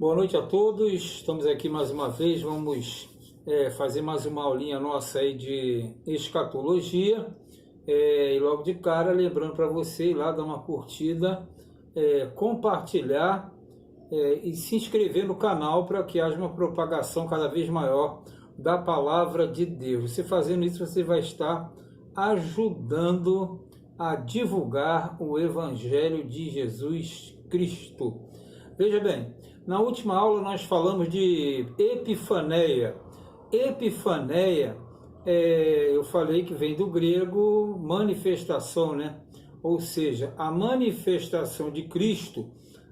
Boa noite a todos, estamos aqui mais uma vez, vamos fazer mais uma aulinha nossa aí de escatologia, e logo de cara, lembrando para você ir lá, dar uma curtida, compartilhar e se inscrever no canal para que haja uma propagação cada vez maior da palavra de Deus. Você fazendo isso, você vai estar ajudando a divulgar o Evangelho de Jesus Cristo. Veja bem, na última aula nós falamos de epifaneia. Epifaneia, eu falei que vem do grego manifestação, né? Ou seja, a manifestação de Cristo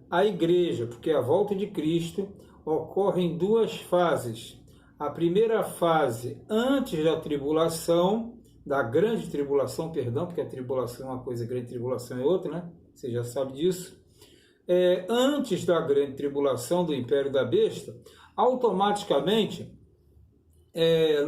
à igreja, porque a volta de Cristo ocorre em duas fases. A primeira fase, antes da tribulação, da grande tribulação, perdão, porque a tribulação é uma coisa, a grande tribulação é outra, né? Você já sabe disso. Antes da grande tribulação do Império da Besta, automaticamente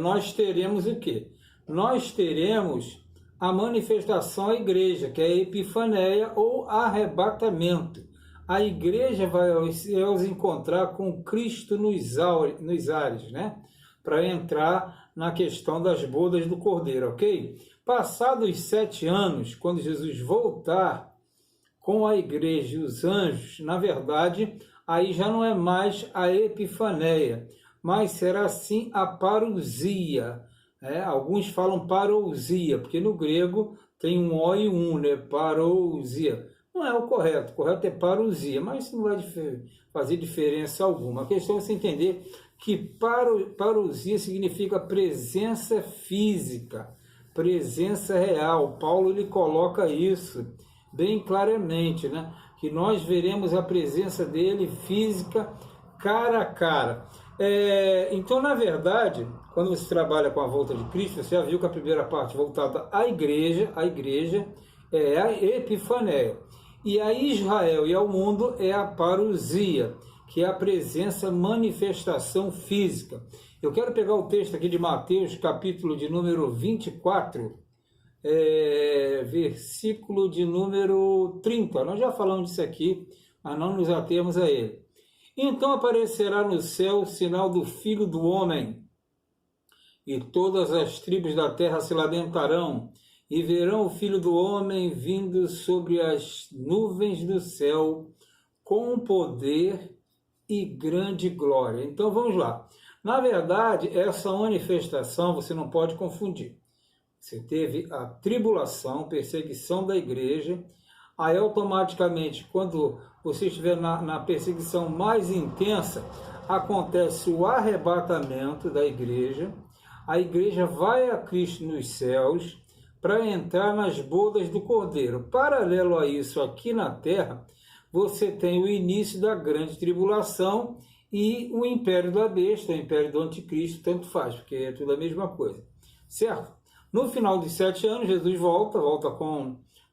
nós teremos o quê? Nós teremos a manifestação à igreja, que é a epifaneia ou arrebatamento. A igreja vai aos céus encontrar com Cristo nos ares, né? Para entrar na questão das bodas do Cordeiro, ok? Passados os 7 anos, quando Jesus voltar com a igreja e os anjos, na verdade, aí já não é mais a epifaneia, mas será sim a parousia. Alguns falam parousia, porque no grego tem um O e um, né? Parousia. Não é o correto é parousia, mas isso não vai fazer diferença alguma. A questão é você entender que parousia significa presença física, presença real. Paulo ele coloca isso bem claramente, né? Que nós veremos a presença dele física, cara a cara. Então, na verdade, quando você trabalha com a volta de Cristo, você já viu que a primeira parte voltada à igreja é a epifaneia. E a Israel e ao mundo é a parousia, que é a presença, manifestação física. Eu quero pegar o texto aqui de Mateus, capítulo de número 24, versículo de número 30. Nós já falamos disso aqui, mas não nos atemos a ele. Então aparecerá no céu o sinal do Filho do Homem, e todas as tribos da terra se lamentarão, e verão o Filho do Homem vindo sobre as nuvens do céu, com poder e grande glória. Então vamos lá. Na verdade, essa manifestação você não pode confundir. Você teve a tribulação, perseguição da igreja, aí automaticamente, quando você estiver na perseguição mais intensa, acontece o arrebatamento da igreja, a igreja vai a Cristo nos céus para entrar nas bodas do Cordeiro. Paralelo a isso, aqui na terra, você tem o início da grande tribulação e o império da besta, o império do anticristo, tanto faz, porque é tudo a mesma coisa, certo? No final dos 7 anos, Jesus volta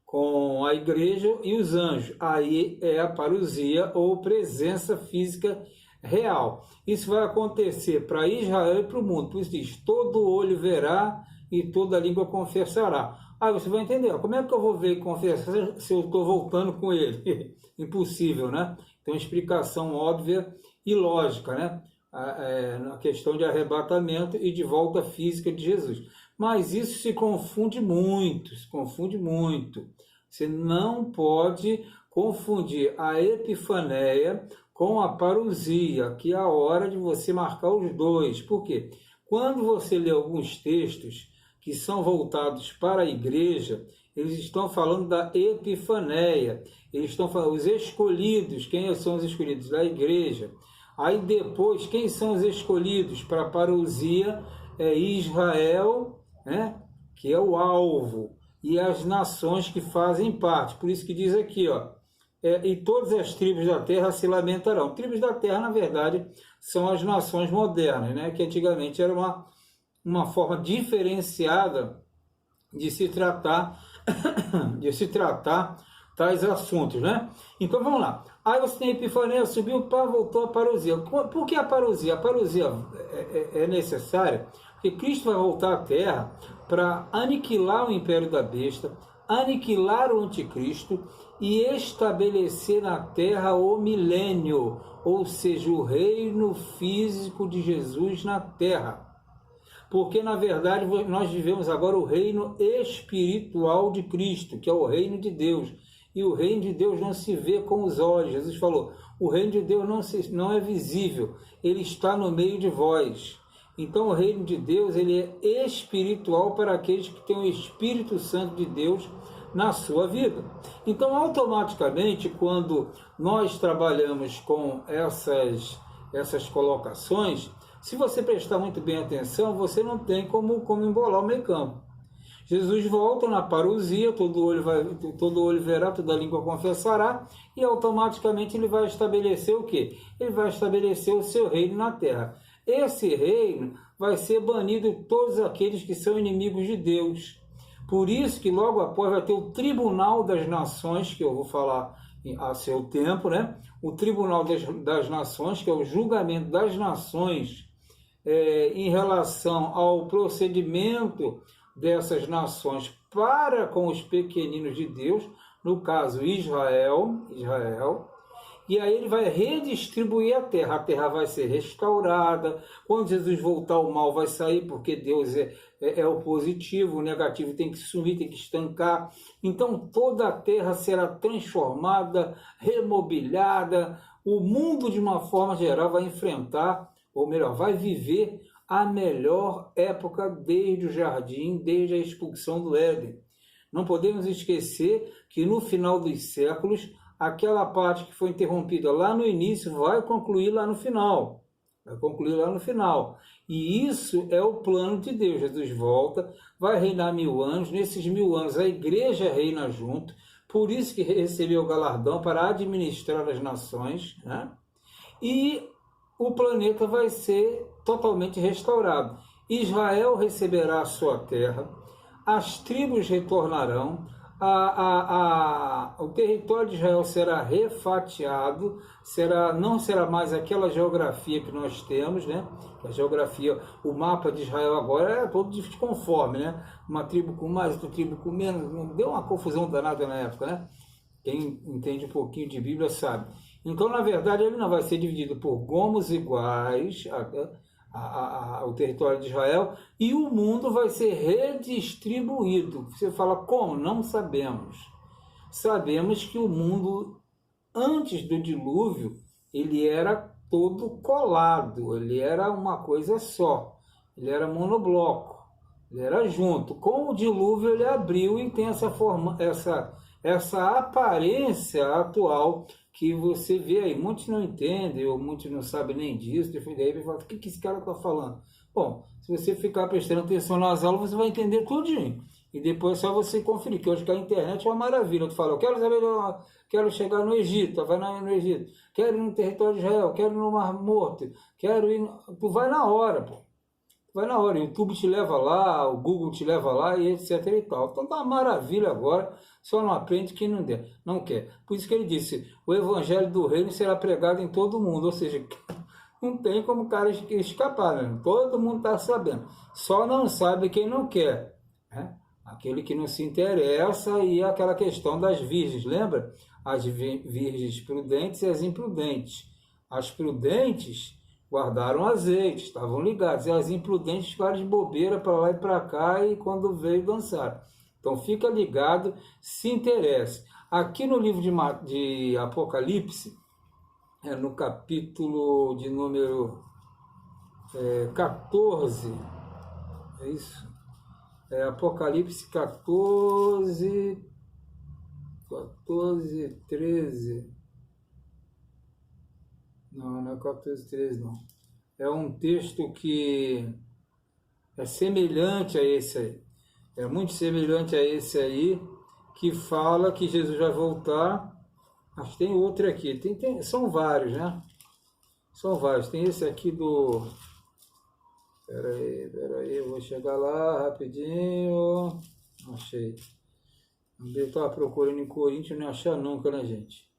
com a igreja e os anjos. Aí é a parousia ou presença física real. Isso vai acontecer para Israel e para o mundo. Por isso diz, todo olho verá e toda língua confessará. Aí você vai entender, como é que eu vou ver e confessar se eu estou voltando com ele? Impossível, né? Tem uma explicação óbvia e lógica, né? Na questão de arrebatamento e de volta física de Jesus. Mas isso se confunde muito, Você não pode confundir a epifaneia com a parousia, que é a hora de você marcar os dois. Por quê? Quando você lê alguns textos que são voltados para a igreja, eles estão falando da epifaneia, eles estão falando os escolhidos. Quem são os escolhidos? Da igreja. Aí depois, quem são os escolhidos para a parousia? É Israel, né? Que é o alvo, e as nações que fazem parte. Por isso que diz aqui, e todas as tribos da terra se lamentarão. Tribos da terra, na verdade, são as nações modernas, né? Que antigamente era uma forma diferenciada de se tratar tais assuntos, né? Então vamos lá. Aí você tem a epifaneia, subiu, voltou a parousia. Por que a parousia? A parousia é necessária porque Cristo vai voltar à Terra para aniquilar o império da besta, aniquilar o anticristo e estabelecer na terra o milênio, ou seja, o reino físico de Jesus na terra. Porque, na verdade, nós vivemos agora o reino espiritual de Cristo, que é o reino de Deus. E o reino de Deus não se vê com os olhos. Jesus falou, o reino de Deus não é visível, ele está no meio de vós. Então, o reino de Deus ele é espiritual para aqueles que têm o Espírito Santo de Deus na sua vida. Então, automaticamente, quando nós trabalhamos com essas colocações, se você prestar muito bem atenção, você não tem como embolar o meio campo. Jesus volta na parousia, todo olho verá, toda língua confessará, e automaticamente ele vai estabelecer o quê? Ele vai estabelecer o seu reino na terra. Esse reino vai ser banido de todos aqueles que são inimigos de Deus. Por isso que logo após vai ter o Tribunal das Nações, que eu vou falar a seu tempo, né? O Tribunal das Nações, que é o julgamento das nações em relação ao procedimento dessas nações para com os pequeninos de Deus, no caso Israel, e aí ele vai redistribuir a terra vai ser restaurada, quando Jesus voltar o mal vai sair, porque Deus é o positivo, o negativo tem que sumir, tem que estancar, então toda a terra será transformada, remobiliada, o mundo de uma forma geral vai enfrentar, ou melhor, vai viver a melhor época desde o jardim, desde a expulsão do Éden. Não podemos esquecer que no final dos séculos, aquela parte que foi interrompida lá no início vai concluir lá no final. E isso é o plano de Deus. Jesus volta, vai reinar 1000 anos. Nesses 1000 anos a igreja reina junto. Por isso que recebeu o galardão para administrar as nações, né? E o planeta vai ser totalmente restaurado. Israel receberá a sua terra, as tribos retornarão, o território de Israel será refatiado, não será mais aquela geografia que nós temos, né? A geografia, o mapa de Israel agora é todo desconforme, né? Uma tribo com mais, outra tribo com menos, deu uma confusão danada na época, né? Quem entende um pouquinho de Bíblia sabe. Então, na verdade, ele não vai ser dividido por gomos iguais, o território de Israel, e o mundo vai ser redistribuído. Você fala, como? Não sabemos. Sabemos que o mundo, antes do dilúvio, ele era todo colado, ele era uma coisa só, ele era monobloco, ele era junto. Com o dilúvio, ele abriu e tem essa aparência atual que você vê aí. Muitos não entendem, ou muitos não sabem nem disso, e daí fala, o que esse cara está falando? Bom, se você ficar prestando atenção nas aulas, você vai entender tudinho. E depois é só você conferir, que hoje que a internet é uma maravilha. Tu fala, eu quero saber, quero chegar no Egito, vai no Egito, quero ir no território de Israel, quero ir no Mar Morto, quero ir... Tu vai na hora, pô. Vai na hora, o YouTube te leva lá, o Google te leva lá, e etc e tal. Então tá uma maravilha agora, só não aprende quem não quer. Por isso que ele disse, o evangelho do reino será pregado em todo o mundo, ou seja, não tem como o cara escapar, né? Todo mundo está sabendo, só não sabe quem não quer, né? Aquele que não se interessa, e aquela questão das virgens, lembra? As virgens prudentes e as imprudentes. As prudentes guardaram azeite, estavam ligados, e as imprudentes ficaram de bobeira para lá e para cá, e quando veio dançaram. Então fica ligado, se interesse. Aqui no livro de Apocalipse, no capítulo de número 14, é isso? Apocalipse 14, 13... Não é 14:13, não. É um texto que é semelhante a esse aí. É muito semelhante a esse aí, que fala que Jesus vai voltar. Acho que tem outro aqui. São vários, né? São vários. Tem esse aqui do... Peraí, eu vou chegar lá rapidinho. Achei. Eu estava procurando em Coríntios, não achar nunca, né, gente?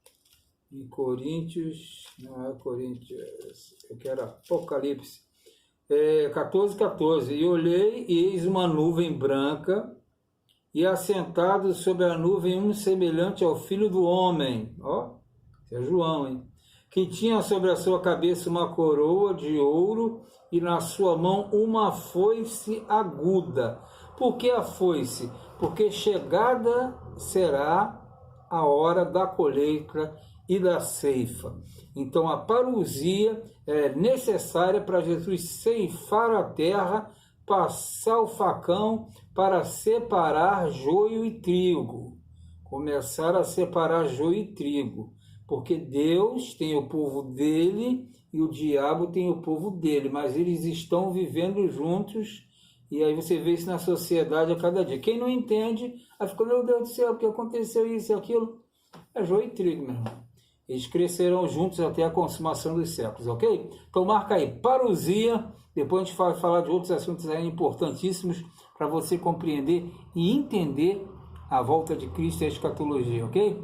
Em Coríntios, não é Coríntios, eu quero Apocalipse, 14:14. E olhei, e eis uma nuvem branca, e assentado sobre a nuvem um semelhante ao Filho do Homem. Ó, é João, hein? Que tinha sobre a sua cabeça uma coroa de ouro e na sua mão uma foice aguda. Por que a foice? Porque chegada será a hora da colheita e da ceifa. Então a parousia é necessária para Jesus ceifar a terra, passar o facão para separar joio e trigo. Começar a separar joio e trigo. Porque Deus tem o povo dele e o diabo tem o povo dele, mas eles estão vivendo juntos, e aí você vê isso na sociedade a cada dia. Quem não entende, aí fica, meu Deus do céu, porque aconteceu isso e aquilo. É joio e trigo, meu irmão. Eles crescerão juntos até a consumação dos séculos, ok? Então marca aí, parousia. Depois a gente vai falar de outros assuntos aí importantíssimos para você compreender e entender a volta de Cristo e a escatologia, ok?